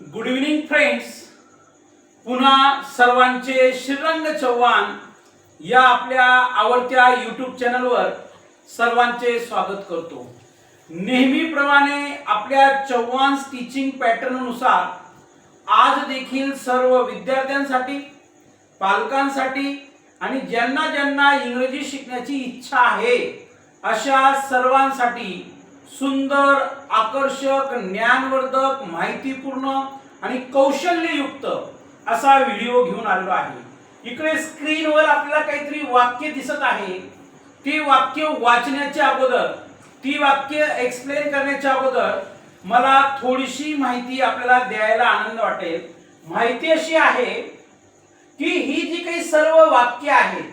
Good evening friends. पुन्हा सर्वांचे श्रीरंग चव्हाण या आपल्या आवडत्या यूट्यूब चॅनलवर सर्वांचे स्वागत करतो. नेहमीप्रमाणे आपल्या चव्हाण टीचिंग पॅटर्ननुसार आज देखील सर्व विद्यार्थ्यांसाठी, पालकांसाठी आणि ज्यांना ज्यांना इंग्रजी शिकण्याची इच्छा आहे अशा सर्वांसाठी सुंदर, आकर्षक, ज्ञानवर्धक, माहितीपूर्ण आणि कौशल्ययुक्त असा व्हिडिओ घेऊन आलेलो आहे. इकडे स्क्रीनवर आपल्याला काहीतरी वाक्य दिसत आहे. ती वाक्य वाचण्याच्या अगोदर, ती वाक्य एक्सप्लेन करण्याच्या अगोदर मला थोडीशी माहिती आपल्याला द्यायला आनंद वाटेल. माहिती अशी आहे की ही जी काही सर्व वाक्य आहेत,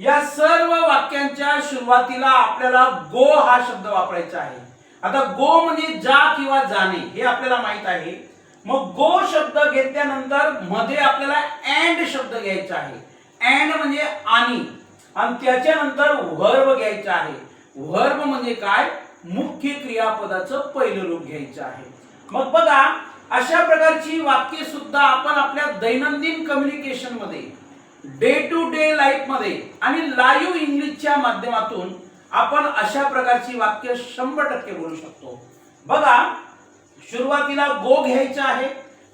या सर्व वाक्यांच्या सुरुवातीला आपल्याला गो हा शब्द वापरायचा आहे. आता गो म्हणजे जा किंवा जाणे हे आपल्याला माहित आहे. मग गो शब्द घेतल्यानंतर मध्ये आपल्याला अँड शब्द घ्यायचा आहे. अँड म्हणजे आणि त्याच्यानंतर व्हर्ब घ्यायचा आहे. व्हर्ब म्हणजे काय? मुख्य क्रियापदाचं पहिलं रूप घ्यायचं आहे. मग बघा, अशा प्रकारची वाक्य सुद्धा आपण आपल्या दैनंदिन कम्युनिकेशन मध्ये, डे टू डे लाईफ मध्ये आणि लाईव्ह इंग्लिशच्या माध्यमातून आपण अशा प्रकारची वाक्य 100% बोलू शकतो. बघा, सुरुवातीला गो घ्यायचा आहे,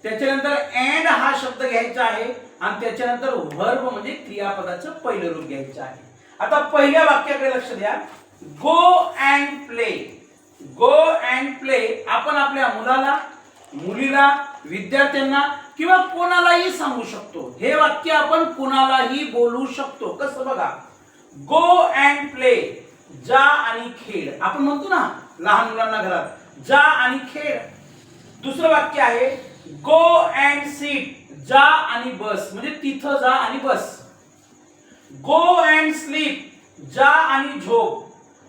त्याच्यानंतर अँड हा शब्द घ्यायचा आहे आणि त्याच्यानंतर व्हर्ब म्हणजे क्रियापदाचं पहिलं रूप घ्यायचं आहे. आता पहिल्या वाक्याकडे लक्ष द्या. Go and play. Go and play आपण आपल्या मुलाला, मुलीला, विद्यार्थ्यांना किंवा कोणालाही सांगू शकतो. हे वाक्य आपण कोणालाही बोलू शकतो. कसं बघा, गो अँड प्ले, जा आणि खेळ. आपण म्हणतो ना लहान मुलांना घरात, जा आणि खेळ. दुसरं वाक्य आहे गो अँड सीट, जा आणि बस, म्हणजे तिथं जा आणि बस. गो अँड स्लीप, जा आणि झोप.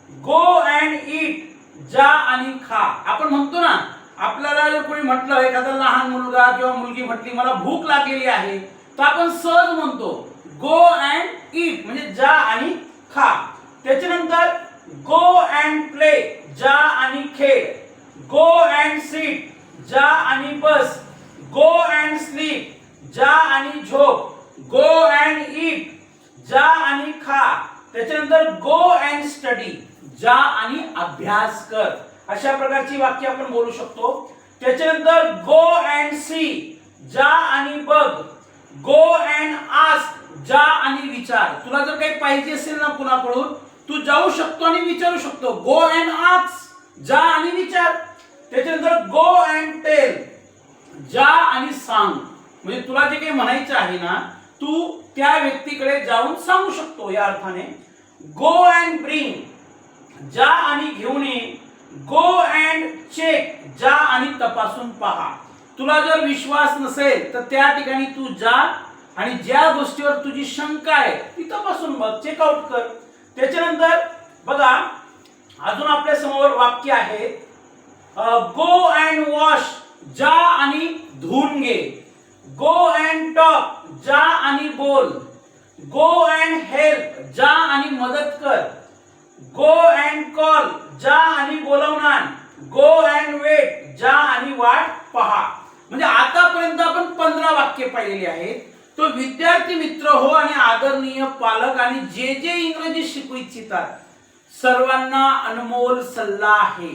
गो अँड ईट, जा आणि खा. आपण म्हणतो ना, आपल्याला जर कोणी म्हटलं, एखादा लहान मुलगा किंवा मुलगी म्हटली मला भूक लागलेली आहे, तर आपण सहज म्हणतो गो अँड ईट, म्हणजे जा आणि खा. त्याच्यानंतर गो अँड प्ले, जा आणि खेळ. गो अँड सीट, जा आणि बस. गो अँड स्लीप, जा आणि झोप. गो अँड ईट, जा आणि खा. त्याच्यानंतर गो अँड स्टडी, जा आणि अभ्यास कर. अशा प्रकारची वाक्य आपण बोलू शकतो. त्याच्यानंतर गो अँड सी, जा आणि बघ. गो अँड आस्क, जा आणि विचार. तुला जर काही पाहिजे असेल ना कुणाकडून, तू जाऊ शकतो आणि विचारू शकतो. गो अँड आस्क, जा आणि विचार. त्याच्यानंतर गो अँड टेल, जा आणि सांग. म्हणजे तुला जे काही म्हणायचं आहे ना, तू त्या व्यक्तीकडे जाऊन सांगू शकतो. या अर्थाने गो अँड ब्रिंग, जा आणि घेऊन ये. गो अँड चेक, जा आणि तपासून पहा. तुला जर विश्वास नसेल तर त्या ठिकाणी तू जा आणि ज्या गोष्टीवर तुझी शंका आहे ती तपासून बघ, चेकआउट कर. त्याच्यानंतर बघा, अजून आपल्या समोर वाक्य आहे गो अँड वॉश, जा आणि धुवून घे. गो अँड टॉक, जा आणि बोल. गो अँड हेल्प, जा आणि मदत कर. गो अँड कॉल, जा आणि बोलावून आण. गो अँड वेट, जा आणि वाट पहा. म्हणजे आतापर्यंत आपण 15 वाक्य पाहिलेली आहेत. तो विद्यार्थी मित्र हो आणि आदरणीय पालक आणि जे जे इंग्रजी शिकू इच्छितात सर्वांना अनमोल सल्ला आहे.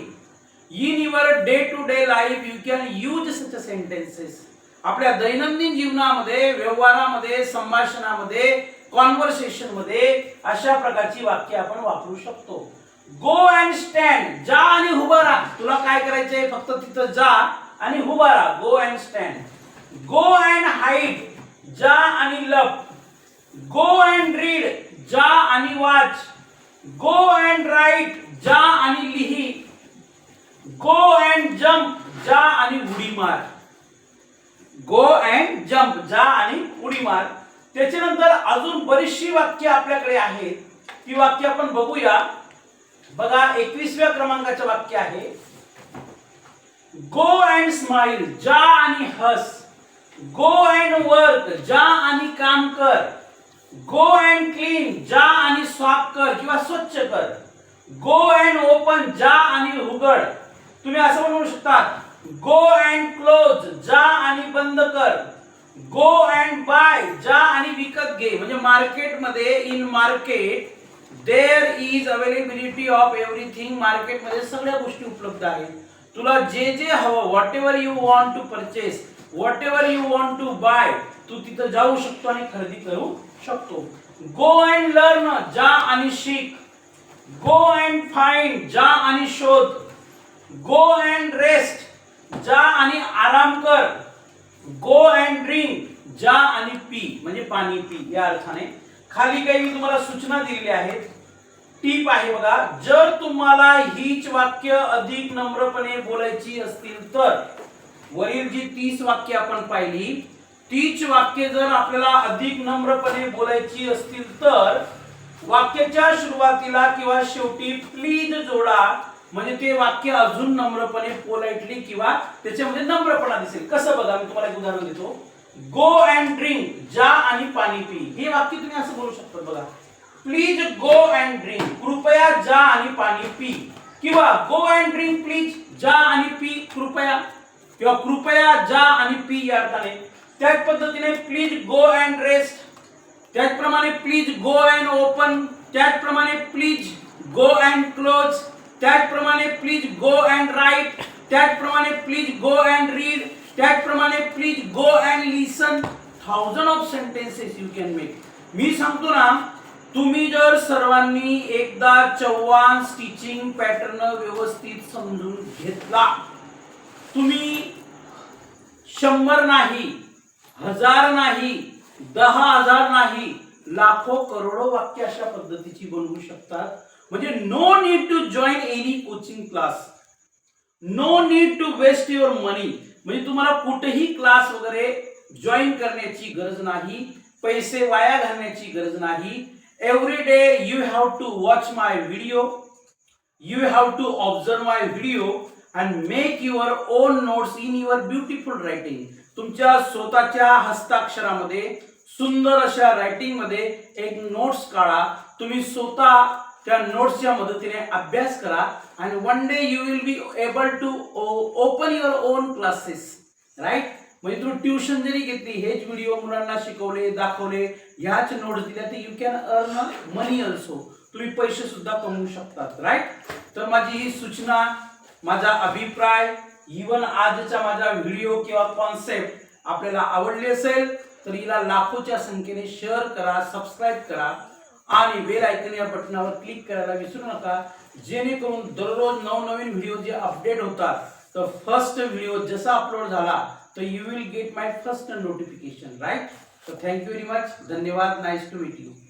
In your day to day life you can use such sentences. आपल्या दैनंदिन जीवनामध्ये, व्यवहारामध्ये, संभाषणामध्ये, कॉन्व्हर्सेशन मध्ये अशा प्रकारची वाक्य आपण वापरू शकतो. गो अँड स्टँड, जा आणि उभा राहा. तुला काय करायचंय, फक्त तिथं जा आणि उभा राहा. Go and stand. Go and hide, जा आणि लप. गो अँड रीड, जा आणि वाच. गो अँड राईट, जा आणि लिही. गो अँड जम्प, जा आणि उडी मार. गो अँड जम्प, जा आणि उडी मार. त्याच्यानंतर अजून बरीचशी वाक्य आपल्याकडे आहेत. ती वाक्य आपण बघूया. बघा, 21व्या क्रमांकाचं वाक्य आहे गो अँड स्माइल, जा आणि हस. गो अँड वर्क, जा आणि काम कर. गो अँड क्लीन, जा आणि साफ कर किंवा स्वच्छ कर. गो अँड ओपन, जा आणि उघड. तुम्ही असं म्हणू शकता गो अँड क्लोज, जा बंद कर. गो अँड बाय, जा आणि विकत घे. म्हणजे मार्केटमध्ये, in market there is availability of everything. मार्केटमध्ये सगळ्या गोष्टी उपलब्ध आहेत. तुला जे जे हवं, whatever you want to purchase, whatever you want to buy, तू तिथं जाऊ शकतो आणि खरेदी करू शकतो. गो अँड लर्न, जा आणि शिक. गो अँड फाइंड, जा आणि शोध. गो अँड रेस्ट, जा आणि आराम कर. गो अँड ड्रिंक, जा आणि पी, म्हणजे पाणी पी या अर्थाने. खाली काही मी तुम्हाला सूचना दिलेल्या आहेत. टीप आहे बघा, जर तुम्हाला हीच वाक्य अधिक नम्रपणे बोलायची असतील तर, वरील जी 30 वाक्य आपण पाहिली, तीच वाक्य जर आपल्याला अधिक नम्रपणे बोलायची असतील तर वाक्याच्या सुरुवातीला किंवा शेवटी प्लीज जोडा. म्हणजे ते वाक्य अजून नम्रपणे, पोलाइटली किंवा त्याच्यामध्ये नम्रपणा दिसेल. कसं बघा, मी तुम्हाला एक उदाहरण देतो. गो अँड ड्रिंक, जा आणि पाणी पी. हे वाक्य तुम्ही असं बोलू शकता बघा. प्लीज गो अँड ड्रिंक, कृपया जा आणि पाणी पी. किंवा गो अँड ड्रिंक प्लीज, जा आणि पी कृपया. किंवा कृपया जा आणि पी या अर्थाने. त्याच पद्धतीने प्लीज गो अँड रेस्ट, त्याचप्रमाणे प्लीज गो अँड ओपन, त्याचप्रमाणे प्लीज गो अँड क्लोज, त्याचप्रमाणे प्लीज गो अँड राईट, त्याचप्रमाणे प्लीज गो अँड रीड, त्याचप्रमाणे please go and listen. 1000 of sentences you can make. मी सांगतो ना, तुम्ही जर सर्वांनी एकदा चव्हाण स्टिचिंग पॅटर्न व्यवस्थित समजून घेतला, तुम्ही 100 नाही, 1000 नाही, 10,000 नाही, लाखो करोडो वाक्य अशा पद्धतीची बनवू शकतात. म्हणजे no need to join any coaching class, no need to waste your money. म्हणजे तुम्हाला कुठेही क्लास वगैरे जॉईन करण्याची गरज नाही, पैसे वाया घालण्याची गरज नाही. Every day you have to watch my video, you have to observe my video and make your own notes in your beautiful writing. तुमच्या स्वतःच्या हस्ताक्षरामध्ये, सुंदर अशा रायटिंग मध्ये एक नोट्स काढा. तुम्ही स्वतः त्या नोट्सच्या मदतीने अभ्यास करा आणि one day you will be able to open your own classes, right. म्हणजे तुम्ही ट्युशन जरी घेतली, हेच व्हिडिओ मुलांना शिकवले, दाखवले, ह्याच नोट्स दिल्या, तर you can earn money also. तुम्ही पैसे सुद्धा कमवू शकतात, राईट. तर माझी ही सूचना, माझा अभिप्राय, इवन आजचा माझा व्हिडिओ किंवा कॉन्सेप्ट आपल्याला आवडली असेल तर हिला लाखोच्या संख्येने शेअर करा, सबस्क्राईब करा आणि बेल आयकॉन या बटनावर क्लिक करायला विसरू नका, जेणेकरून दररोज नवनवीन व्हिडिओ जे अपडेट होतात, तर फर्स्ट व्हिडिओ जसा अपलोड झाला तर you will get my first notification, right. So thank you very much. धन्यवाद. Nice to meet you.